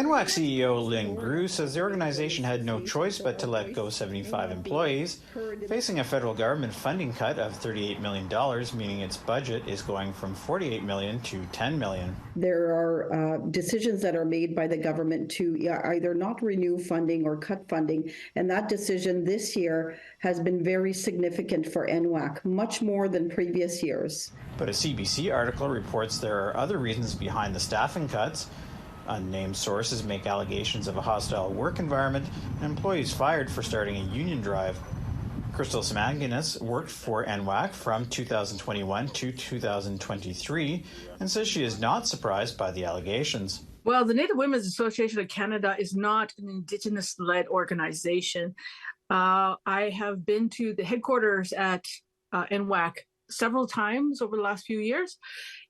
NWAC CEO Lynn Grew says the organization had no choice but to let go 75 employees, facing a federal government funding cut of $38 million, meaning its budget is going from $48 million to $10 million. There are decisions that are made by the government to either not renew funding or cut funding, and that decision this year has been very significant for NWAC, much more than previous years. But a CBC article reports there are other reasons behind the staffing cuts. Unnamed sources make allegations of a hostile work environment and employees fired for starting a union drive. Crystal Samaginis worked for NWAC from 2021 to 2023 and says she is not surprised by the allegations. Well, the Native Women's Association of Canada is not an Indigenous-led organization. I have been to the headquarters at NWAC several times over the last few years.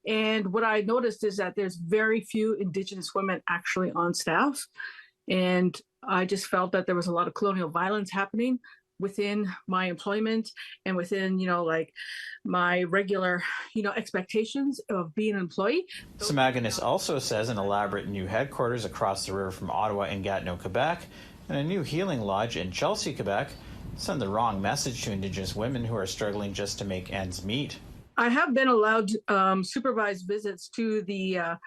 And what I noticed is that there's very few Indigenous women actually on staff. And I just felt that there was a lot of colonial violence happening within my employment and within, my regular, expectations of being an employee. Samaginis also says an elaborate new headquarters across the river from Ottawa in Gatineau, Quebec, and a new healing lodge in Chelsea, Quebec, send the wrong message to Indigenous women who are struggling just to make ends meet. I have been allowed supervised visits to the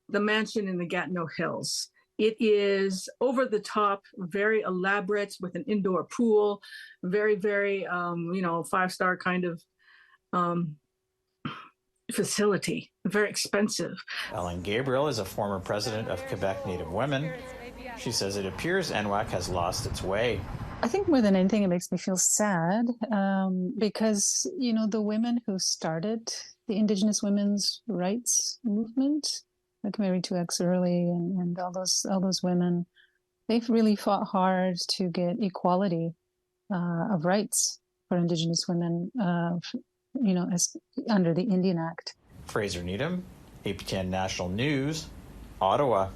mansion in the Gatineau Hills. It is over the top, very elaborate with an indoor pool, very, very, 5-star kind of facility, very expensive. Ellen Gabriel is a former president of Quebec Native Women. She says it appears NWAC has lost its way. I think more than anything, it makes me feel sad because, the women who started the Indigenous women's rights movement, like Margret Tox Early and all those women, they've really fought hard to get equality of rights for Indigenous women, as under the Indian Act. Fraser Needham, APTN National News, Ottawa.